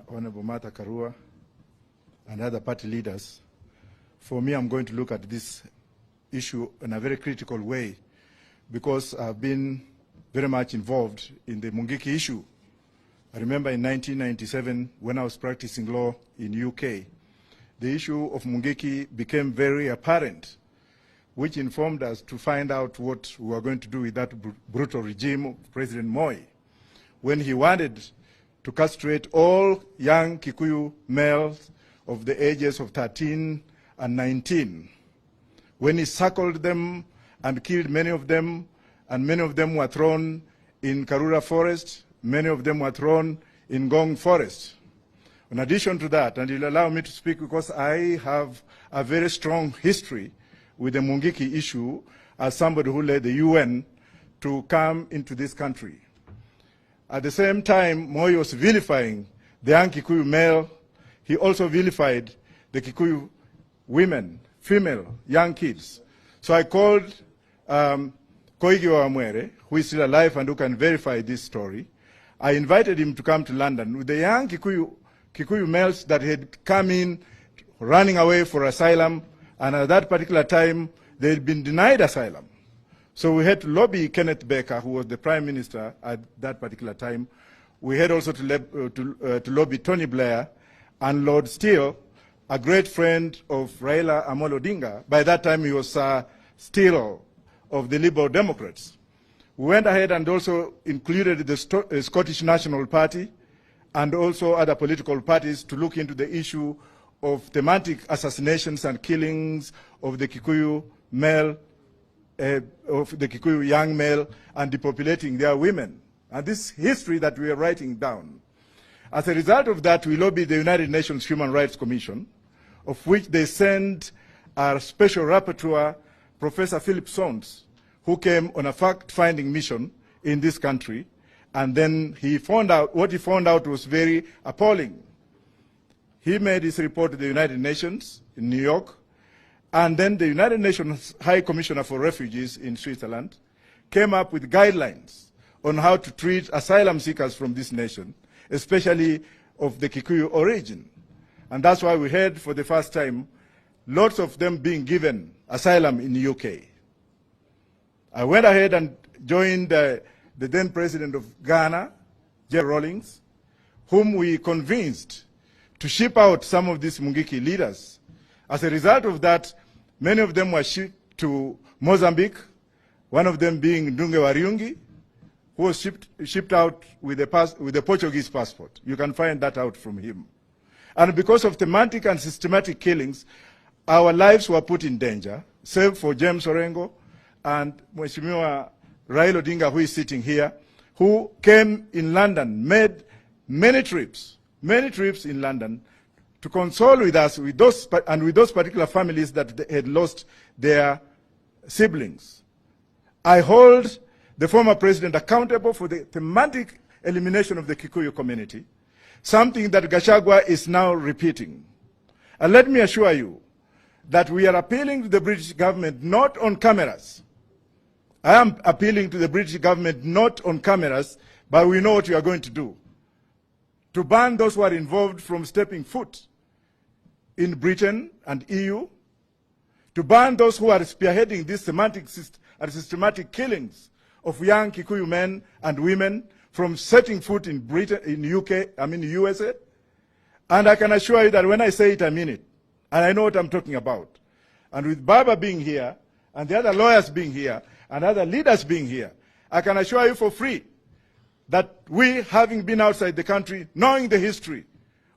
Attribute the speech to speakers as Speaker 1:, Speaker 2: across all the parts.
Speaker 1: Honorable Martha Karua, and other party leaders. For me, I'm going to look at this issue in a very critical way because I've been very much involved in the Mungiiki issue. I remember in 1997, when I was practicing law in UK, the issue of Mungiiki became very apparent, which informed us to find out what we were going to do with that brutal regime of President Moi, when he wanted to castrate all young Kikuyu males of the ages of 13 and 19. When he circled them and killed many of them, and many of them were thrown in Karura Forest, many of them were thrown in Ngong Forest. In addition to that, and you'll allow me to speak because I have a very strong history with the Mungiiki issue as somebody who led the UN to come into this country. At the same time, Moi was vilifying the young Kikuyu male. He also vilified the Kikuyu women, female, young kids. So I called Koigi Wamwere, who is still alive and who can verify this story. I invited him to come to London with the young Kikuyu males that had come in running away for asylum, and at that particular time, they had been denied asylum. So we had to lobby Kenneth Baker, who was the Prime Minister at that particular time. We had also to lobby Tony Blair and Lord Steele, a great friend of Raila Amolo Odinga. By that time, he was Steele of the Liberal Democrats. We went ahead and also included the Scottish National Party and also other political parties to look into the issue of thematic assassinations and killings of the Kikuyu male, of the Kikuyu young male, and depopulating their women. And this history that we are writing down. As a result of that, we lobbied the United Nations Human Rights Commission, of which they sent our special rapporteur, Professor Philip Sons, who came on a fact-finding mission in this country, and then he found out, what he found out was very appalling. He made his report to the United Nations in New York, and then the United Nations High Commissioner for Refugees in Switzerland came up with guidelines on how to treat asylum seekers from this nation, especially of the Kikuyu origin. And that's why we heard for the first time lots of them being given asylum in the UK. I went ahead and joined the then president of Ghana, Jerry Rawlings, whom we convinced to ship out some of these Mungiiki leaders. As a result of that, many of them were shipped to Mozambique, one of them being Ndunge Wariungi, who was shipped out with a Portuguese passport. You can find that out from him. And because of thematic and systematic killings, our lives were put in danger, save for James Orengo and Mheshimiwa Raila Odinga, who is sitting here, who came in London, made many trips in London to console with us with those particular families that had lost their siblings. I hold the former president accountable for the thematic elimination of the Kikuyu community, something that Gachagua is now repeating. And let me assure you that we are appealing to the British government not on cameras. I am appealing to the British government not on cameras, but we know what we are going to do. To ban those who are involved from stepping foot in Britain and EU, to ban those who are spearheading these semantic and systematic killings of young Kikuyu men and women from setting foot in Britain, in USA. And I can assure you that when I say it, I mean it. And I know what I'm talking about. And with Baba being here, and the other lawyers being here, and other leaders being here, I can assure you for free that we, having been outside the country, knowing the history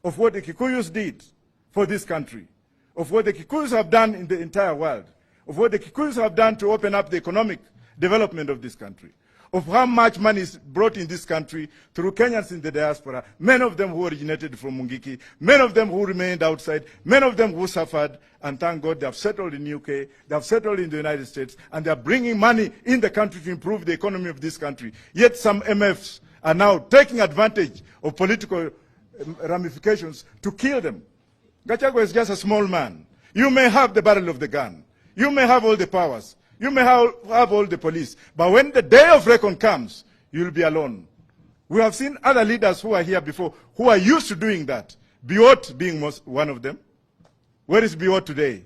Speaker 1: of what the Kikuyus did for this country, of what the Kikuyus have done in the entire world, of what the Kikuyus have done to open up the economic development of this country, of how much money is brought in this country through Kenyans in the diaspora, many of them who originated from Mungiiki, many of them who remained outside, many of them who suffered, and thank God they have settled in the UK, they have settled in the United States, and they are bringing money in the country to improve the economy of this country. Yet some MFs are now taking advantage of political ramifications to kill them. Gachagua is just a small man. You may have the barrel of the gun. You may have all the powers. You may have all the police. But when the day of reckoning comes, you'll be alone. We have seen other leaders who are here before who are used to doing that. Biot being one of them. Where is Biot today?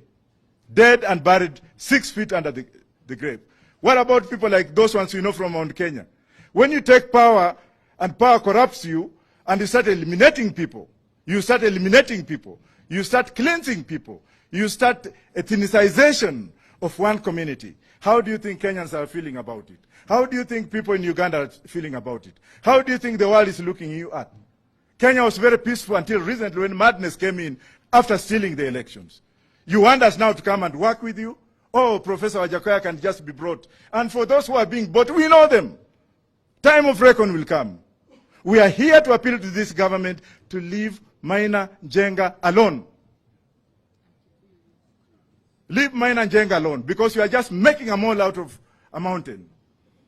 Speaker 1: Dead and buried 6 feet under the grave. What about people like those ones you know from Mount Kenya? When you take power and power corrupts you and you start eliminating people, you start cleansing people, you start ethnicization of one community. How do you think Kenyans are feeling about it? How do you think people in Uganda are feeling about it? How do you think the world is looking you at? Kenya was very peaceful until recently when madness came in after stealing the elections. You want us now to come and work with you? Oh, Professor Wajackoyah can just be brought. And for those who are being bought, we know them. Time of reckoning will come. We are here to appeal to this government to leave Maina Njenga alone. Leave Maina Njenga alone, because you are just making a mole out of a mountain.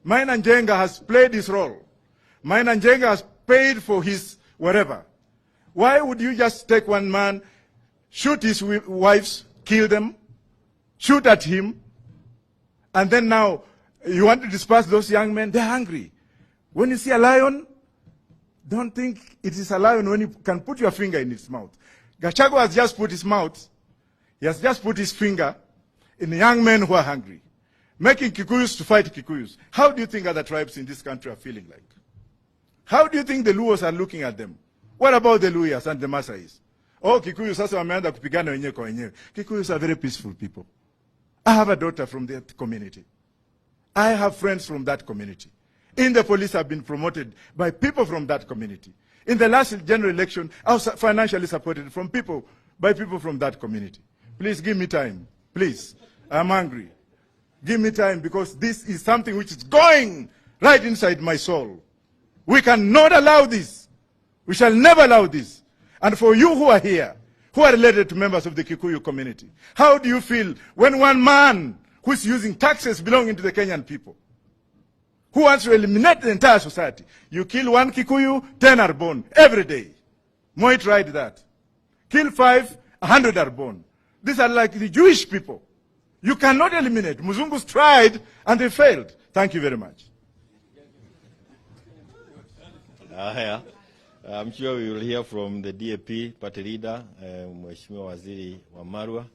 Speaker 1: Maina Njenga has played his role. Maina Njenga has paid for his whatever. Why would you just take one man, shoot his wives, kill them, shoot at him, and then now you want to disperse those young men? They're hungry. When you see a lion, don't think it is a lion when you can put your finger in its mouth. Gachagua has just put his mouth, he has just put his finger in young men who are hungry, making Kikuyus to fight Kikuyus. How do you think other tribes in this country are feeling like? How do you think the Luos are looking at them? What about the Luyas and the Masais? Oh, Kikuyu sasa wameanza kupigana wenyewe kwa wenyewe. Kikuyus are very peaceful people. I have a daughter from that community. I have friends from that community. In the police, I've been promoted by people from that community. In the last general election, I was financially supported by people from that community. Please give me time. Please. I'm angry. Give me time, because this is something which is going right inside my soul. We cannot allow this. We shall never allow this. And for you who are here, who are related to members of the Kikuyu community, how do you feel when one man who is using taxes belonging to the Kenyan people, who wants to eliminate the entire society, you kill one Kikuyu, 10 are born every day. Moi tried that. Kill 5, 100 are born. These are like the Jewish people. You cannot eliminate. Muzungus tried and they failed. Thank you very much.
Speaker 2: I'm sure we will hear from the DAP party leader, Mheshimiwa Waziri wa Marwa.